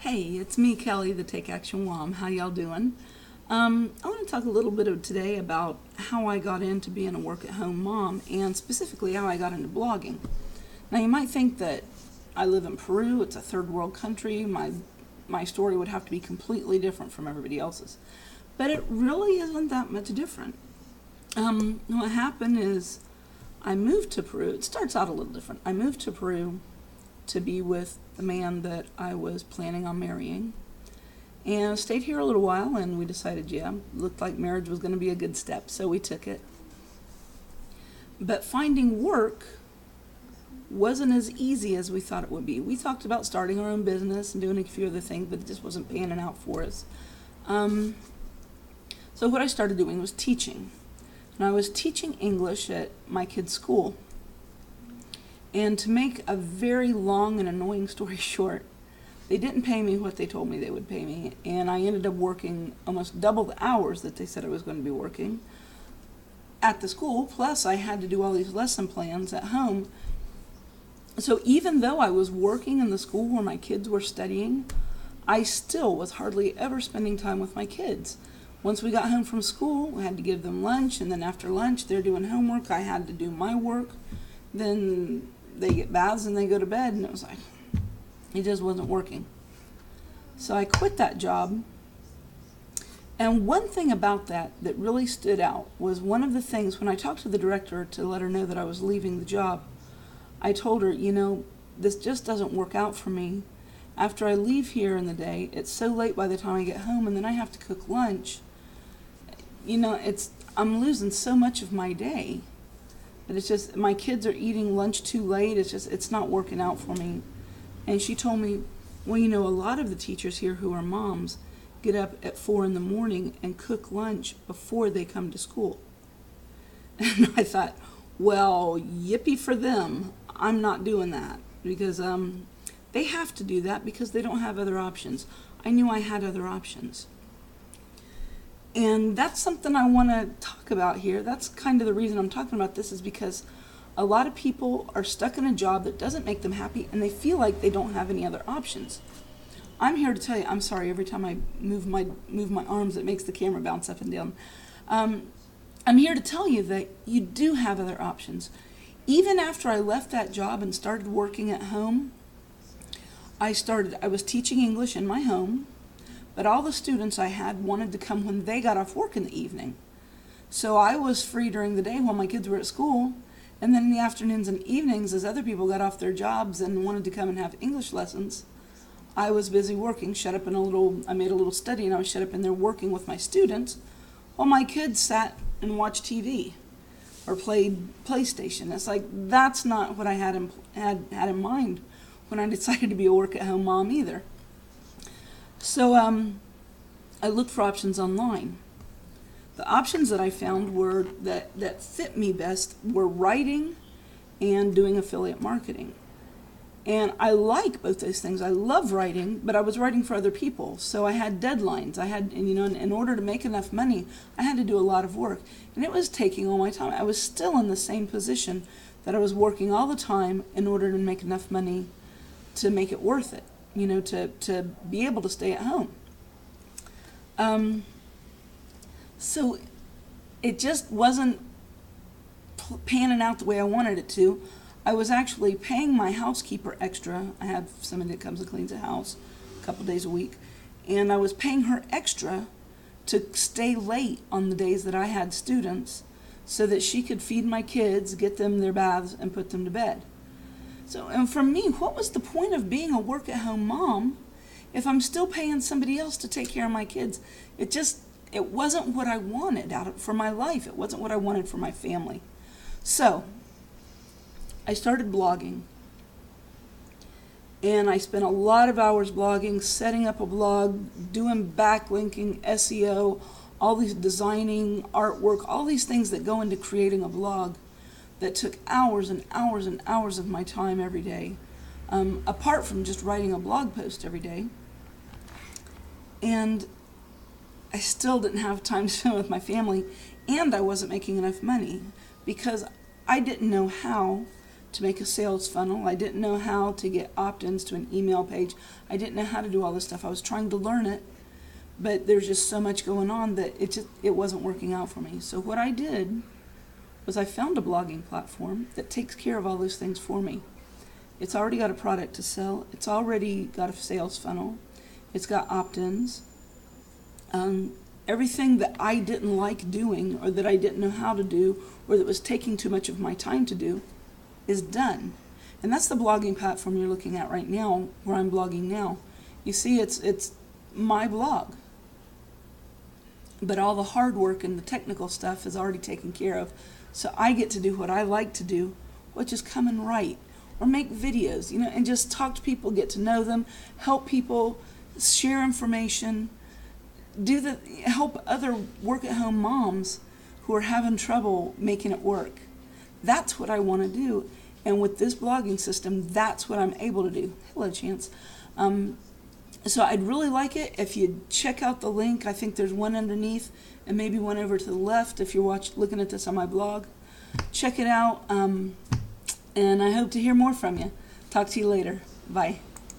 Hey, it's me, Kelly, the Take Action WAHM. How y'all doing? I want to talk a little bit today about how I got into being a work-at-home mom, and specifically how I got into blogging. Now, you might think that I live in Peru, it's a third world country, my story would have to be completely different from everybody else's. But it really isn't that much different. What happened is I moved to Peru. It starts out a little different. I moved to Peru to be with the man that I was planning on marrying. And I stayed here a little while, and we decided, looked like marriage was going to be a good step, so we took it. But finding work wasn't as easy as we thought it would be. We talked about starting our own business and doing a few other things, but it just wasn't panning out for us. So what I started doing was teaching. And I was teaching English at my kids' school. And to make a very long and annoying story short, they didn't pay me what they told me they would pay me, and I ended up working almost double the hours that they said I was going to be working at the school, plus I had to do all these lesson plans at home. So even though I was working in the school where my kids were studying, I still was hardly ever spending time with my kids. Once we got home from school, we had to give them lunch, and then after lunch, they're doing homework. I had to do my work. Then they get baths and they go to bed, and it was like, it just wasn't working. So I quit that job. And one thing about that really stood out was one of the things, when I talked to the director to let her know that I was leaving the job, I told her, this just doesn't work out for me. After I leave here in the day, it's so late by the time I get home, and then I have to cook lunch. I'm losing so much of my day. But it's just, my kids are eating lunch too late. It's not working out for me. And she told me, well, a lot of the teachers here who are moms get up at 4 in the morning and cook lunch before they come to school. And I thought, well, yippee for them. I'm not doing that because they have to do that because they don't have other options. I knew I had other options. And that's something I want to talk about here. That's kind of the reason I'm talking about this, is because a lot of people are stuck in a job that doesn't make them happy, and they feel like they don't have any other options. I'm here to tell you, I'm sorry, every time I move my arms, it makes the camera bounce up and down. I'm here to tell you that you do have other options. Even after I left that job and started working at home, I was teaching English in my home. But all the students I had wanted to come when they got off work in the evening. So I was free during the day while my kids were at school. And then in the afternoons and evenings, as other people got off their jobs and wanted to come and have English lessons, I was busy working, I made a little study, and I was shut up in there working with my students while my kids sat and watched TV or played PlayStation. It's like, that's not what I had in mind when I decided to be a work-at-home mom either. So I looked for options online. The options that I found were that fit me best were writing and doing affiliate marketing. And I like both those things. I love writing, but I was writing for other people. So I had deadlines. In order to make enough money, I had to do a lot of work. And it was taking all my time. I was still in the same position that I was working all the time in order to make enough money to make it worth it. To be able to stay at home. So it just wasn't panning out the way I wanted it to. I was actually paying my housekeeper extra. I have somebody that comes and cleans the house a couple days a week. And I was paying her extra to stay late on the days that I had students so that she could feed my kids, get them their baths, and put them to bed. So, and for me, what was the point of being a work-at-home mom if I'm still paying somebody else to take care of my kids? It wasn't what I wanted for my life. It wasn't what I wanted for my family. So, I started blogging. And I spent a lot of hours blogging, setting up a blog, doing backlinking, SEO, all these designing, artwork, all these things that go into creating a blog. That took hours and hours and hours of my time every day, apart from just writing a blog post every day. And I still didn't have time to spend with my family, and I wasn't making enough money because I didn't know how to make a sales funnel. I didn't know how to get opt-ins to an email page. I didn't know how to do all this stuff. I was trying to learn it, but there's just so much going on that it wasn't working out for me. So what I did was I found a blogging platform that takes care of all those things for me. It's already got a product to sell. It's already got a sales funnel. It's got opt-ins. Everything that I didn't like doing, or that I didn't know how to do, or that was taking too much of my time to do, is done. And that's the blogging platform you're looking at right now, where I'm blogging now. You see, it's my blog. But all the hard work and the technical stuff is already taken care of. So I get to do what I like to do, which is come and write, or make videos, and just talk to people, get to know them, help people, share information, help other work-at-home moms who are having trouble making it work. That's what I want to do. And with this blogging system, that's what I'm able to do. Hello, Chance. So I'd really like it if you'd check out the link. I think there's one underneath and maybe one over to the left if you're looking at this on my blog. Check it out, and I hope to hear more from you. Talk to you later. Bye.